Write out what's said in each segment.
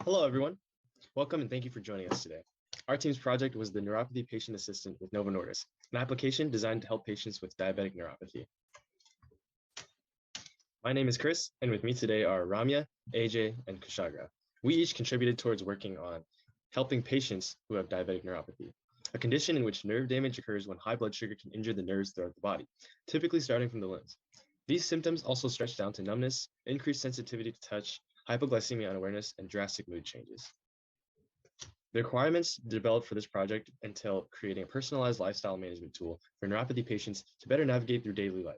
Hello, everyone. Welcome and thank you for joining us today. Our team's project was the Neuropathy Patient Assistant with Novo Nordisk, an application designed to help patients with diabetic neuropathy. My name is Chris, and with me today are Ramya, AJ, and Kushagra. We each contributed towards working on helping patients who have diabetic neuropathy, a condition in which nerve damage occurs when high blood sugar can injure the nerves throughout the body, typically starting from the limbs. These symptoms also stretch down to numbness, increased sensitivity to touch, hypoglycemia unawareness, and drastic mood changes. The requirements developed for this project entail creating a personalized lifestyle management tool for neuropathy patients to better navigate through daily life.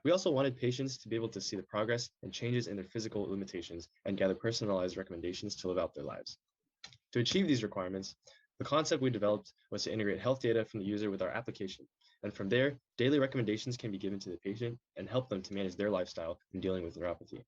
We also wanted patients to be able to see the progress and changes in their physical limitations and gather personalized recommendations to live out their lives. To achieve these requirements, the concept we developed was to integrate health data from the user with our application. And from there, daily recommendations can be given to the patient and help them to manage their lifestyle in dealing with neuropathy.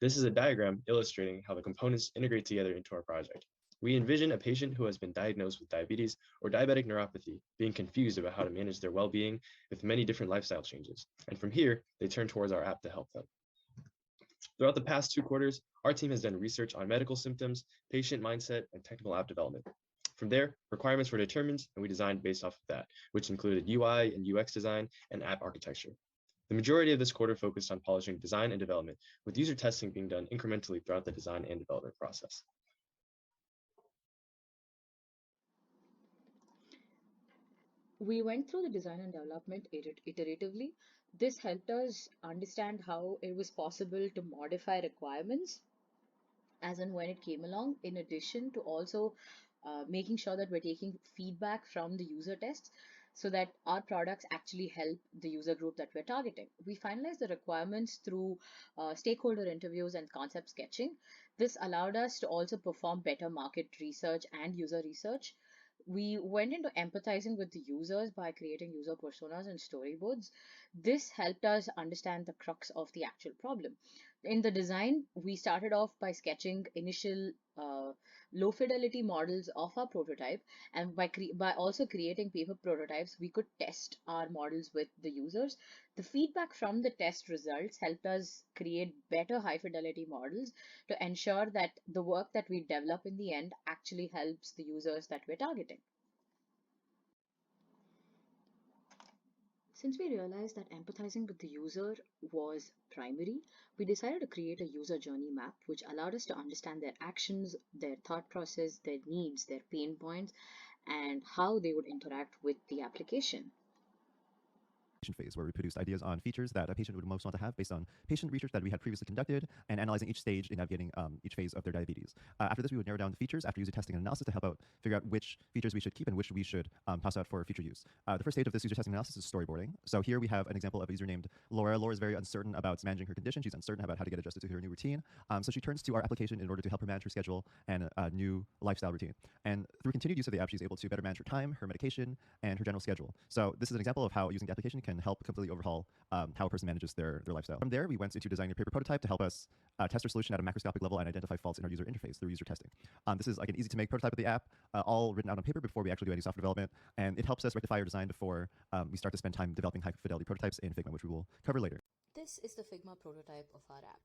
This is a diagram illustrating how the components integrate together into our project. We envision a patient who has been diagnosed with diabetes or diabetic neuropathy being confused about how to manage their well-being with many different lifestyle changes. And from here, they turn towards our app to help them. Throughout the past 2 quarters, our team has done research on medical symptoms, patient mindset, and technical app development. From there, requirements were determined and we designed based off of that, which included UI and UX design and app architecture. The majority of this quarter focused on polishing design and development, with user testing being done incrementally throughout the design and development process. We went through the design and development iteratively. This helped us understand how it was possible to modify requirements as and when it came along, in addition to also making sure that we're taking feedback from the user tests so that our products actually help the user group that we're targeting. We finalized the requirements through stakeholder interviews and concept sketching. This allowed us to also perform better market research and user research. We went into empathizing with the users by creating user personas and storyboards. This helped us understand the crux of the actual problem. In the design, we started off by sketching initial low fidelity models of our prototype, and by also creating paper prototypes, we could test our models with the users. The feedback from the test results helped us create better high fidelity models to ensure that the work that we develop in the end actually helps the users that we're targeting. Since we realized that empathizing with the user was primary, we decided to create a user journey map which allowed us to understand their actions, their thought process, their needs, their pain points, and how they would interact with the application. Phase, where we produced ideas on features that a patient would most want to have based on patient research that we had previously conducted and analyzing each stage in navigating each phase of their diabetes. After this, we would narrow down the features after user testing and analysis to help out figure out which features we should keep and which we should toss out for future use. The first stage of this user testing analysis is storyboarding. So here we have an example of a user named Laura. Laura is very uncertain about managing her condition. She's uncertain about how to get adjusted to her new routine. So she turns to our application in order to help her manage her schedule and a new lifestyle routine. And through continued use of the app, she's able to better manage her time, her medication, and her general schedule. So this is an example of how using the application can help completely overhaul how a person manages their lifestyle. From there, we went into designing a paper prototype to help us test our solution at a macroscopic level and identify faults in our user interface through user testing. This is like an easy to make prototype of the app, all written out on paper before we actually do any software development. And it helps us rectify our design before we start to spend time developing high fidelity prototypes in Figma, which we will cover later. This is the Figma prototype of our app.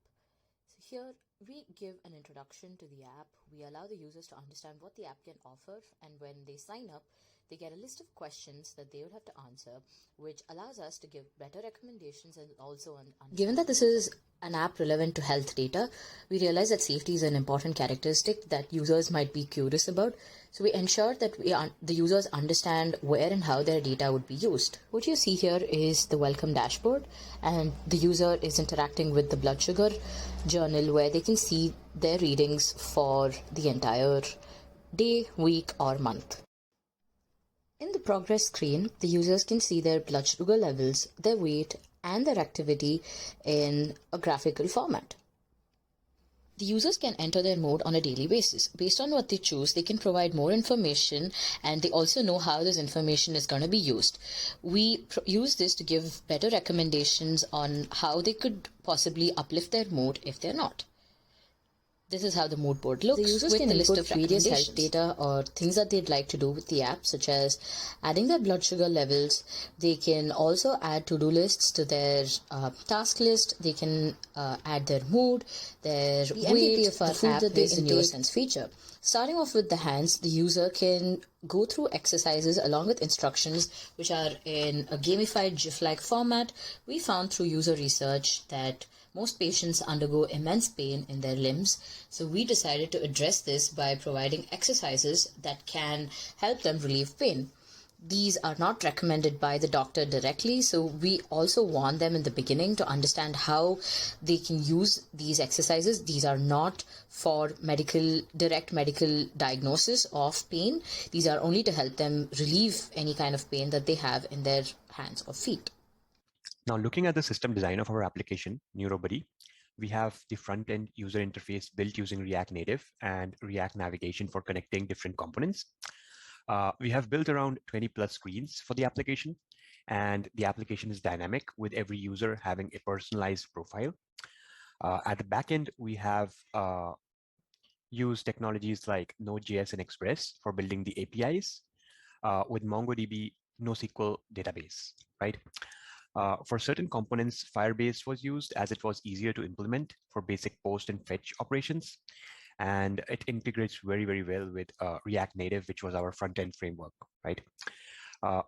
So here we give an introduction to the app. We allow the users to understand what the app can offer, and when they sign up, they get a list of questions that they would have to answer, which allows us to give better recommendations and also given that this is an app relevant to health data, we realize that safety is an important characteristic that users might be curious about. So we ensure that the users understand where and how their data would be used. What you see here is the welcome dashboard, and the user is interacting with the blood sugar journal where they can see their readings for the entire day, week, or month. In the progress screen, the users can see their blood sugar levels, their weight, and their activity in a graphical format. The users can enter their mode on a daily basis. Based on what they choose, they can provide more information, and they also know how this information is going to be used. We use this to give better recommendations on how they could possibly uplift their mood if they're not. This is how the mood board looks. The users with can a list input of various health recommendations. data or things that they'd like to do with the app, such as adding their blood sugar levels. They can also add to-do lists to their task list. They can add their mood, their The weight, MVP of our the food app that they is the intake. NeuroSense feature. Starting off with the hands, the user can go through exercises along with instructions, which are in a gamified GIF-like format. We found through user research that most patients undergo immense pain in their limbs, so we decided to address this by providing exercises that can help them relieve pain. These are not recommended by the doctor directly, so we also warn them in the beginning to understand how they can use these exercises. These are not for direct medical diagnosis of pain. These are only to help them relieve any kind of pain that they have in their hands or feet. Now, looking at the system design of our application, NeuroBuddy, we have the front-end user interface built using React Native and React Navigation for connecting different components. We have built around 20 plus screens for the application, and the application is dynamic with every user having a personalized profile. At the backend, we have used technologies like Node.js and Express for building the APIs with MongoDB NoSQL database, right? For certain components, Firebase was used as it was easier to implement for basic post and fetch operations. And it integrates very, very well with React Native, which was our front-end framework, right?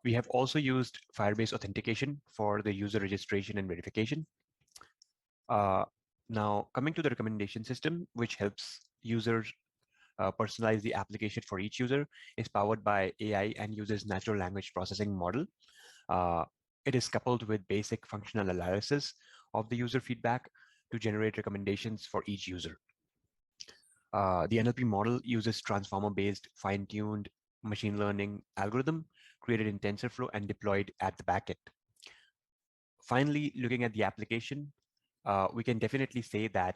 We have also used Firebase authentication for the user registration and verification. Now, coming to the recommendation system, which helps users personalize the application for each user, is powered by AI and uses natural language processing model. It is coupled with basic functional analysis of the user feedback to generate recommendations for each user. The NLP model uses transformer-based fine-tuned machine learning algorithm created in TensorFlow and deployed at the backend. Finally, looking at the application, we can definitely say that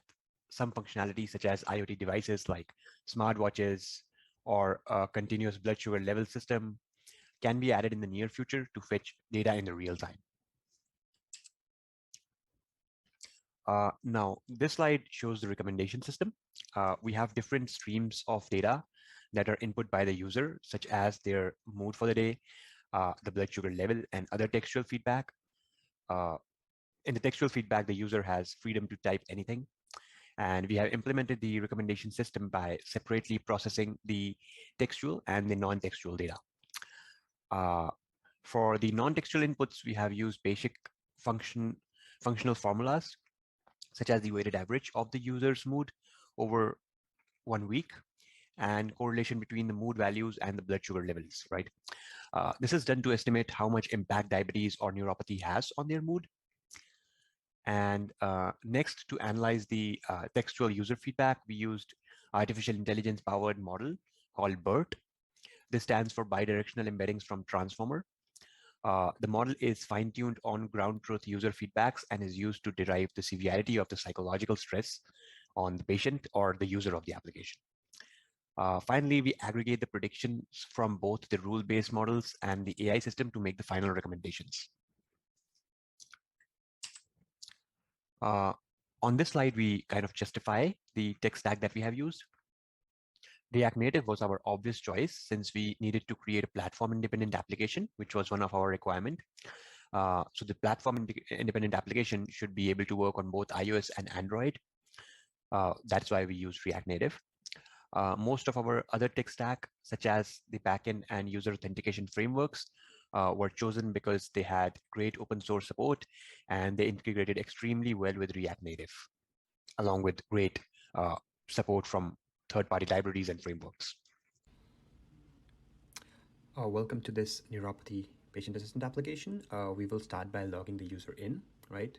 some functionality such as IoT devices like smartwatches or a continuous blood sugar level system can be added in the near future to fetch data in the real time. Now, this slide shows the recommendation system. We have different streams of data that are input by the user, such as their mood for the day, the blood sugar level, and other textual feedback. In the textual feedback, the user has freedom to type anything. And we have implemented the recommendation system by separately processing the textual and the non-textual data. For the non-textual inputs, we have used basic functional formulas, such as the weighted average of the user's mood over 1 week and correlation between the mood values and the blood sugar levels, right? This is done to estimate how much impact diabetes or neuropathy has on their mood. And next, to analyze the textual user feedback, we used artificial intelligence powered model called BERT. This stands for bidirectional embeddings from transformer. The model is fine-tuned on ground truth user feedbacks and is used to derive the severity of the psychological stress on the patient or the user of the application. Finally, we aggregate the predictions from both the rule-based models and the AI system to make the final recommendations. On this slide, we kind of justify the tech stack that we have used. React Native was our obvious choice since we needed to create a platform-independent application, which was one of our requirements. So the platform-independent application should be able to work on both iOS and Android. That's why we used React Native. Most of our other tech stack, such as the backend and user authentication frameworks, were chosen because they had great open source support and they integrated extremely well with React Native, along with great support from third-party libraries and frameworks. Welcome to this Neuropathy Patient Assistant application. We will start by logging the user in, right?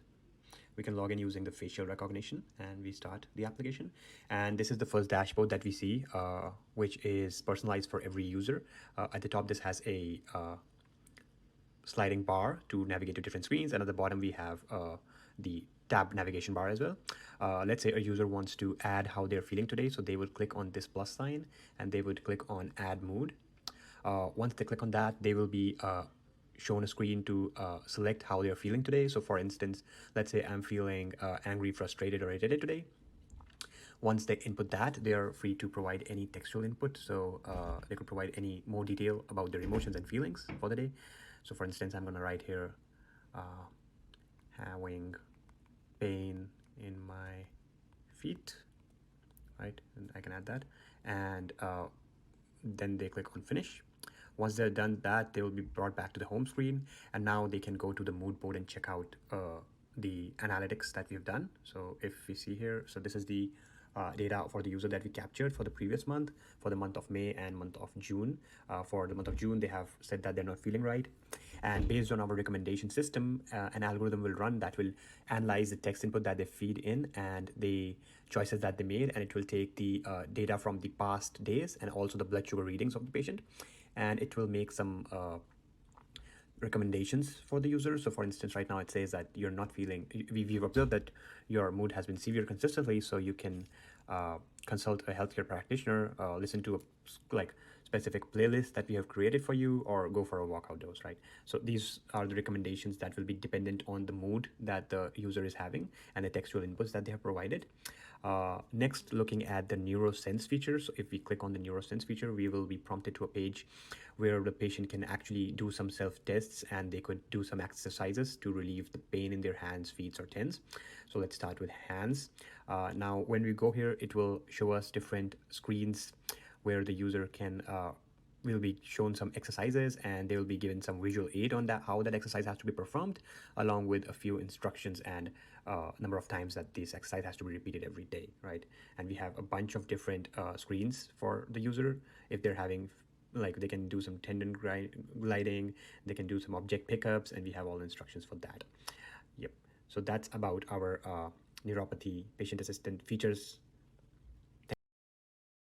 We can log in using the facial recognition and we start the application. And this is the first dashboard that we see, which is personalized for every user. At the top, this has a sliding bar to navigate to different screens. And at the bottom, we have the tab navigation bar as well. Let's say a user wants to add how they're feeling today. So they would click on this plus sign and they would click on add mood. Once they click on that, they will be shown a screen to select how they're feeling today. So for instance, let's say I'm feeling angry, frustrated, or irritated today. Once they input that, they are free to provide any textual input. So they could provide any more detail about their emotions and feelings for the day. So for instance, I'm going to write here, having pain in my feet, right? And I can add that. And then they click on finish. Once they're done that, they will be brought back to the home screen. And now they can go to the mood board and check out the analytics that we've done. So if we see here, so this is the data for the user that we captured for the previous month, for the month of May and month of June. For the month of June, they have said that they're not feeling right. And based on our recommendation system, an algorithm will run that will analyze the text input that they feed in and the choices that they made, and it will take the data from the past days and also the blood sugar readings of the patient, and it will make some recommendations for the user. So for instance, right now it says that you're not feeling, we've observed that your mood has been severe consistently, so you can consult a healthcare practitioner, listen to a specific playlist that we have created for you, or go for a walk outdoors, right? So these are the recommendations that will be dependent on the mood that the user is having and the textual inputs that they have provided. Next, looking at the NeuroSense feature. So if we click on the NeuroSense feature, we will be prompted to a page where the patient can actually do some self-tests, and they could do some exercises to relieve the pain in their hands, feet, or tens. So let's start with hands. Now, when we go here, it will show us different screens where the user can will be shown some exercises, and they will be given some visual aid on that, how that exercise has to be performed, along with a few instructions and number of times that this exercise has to be repeated every day, right? And we have a bunch of different screens for the user. If they're having, they can do some tendon gliding, they can do some object pickups, and we have all the instructions for that. Yep. So that's about our neuropathy patient assistant features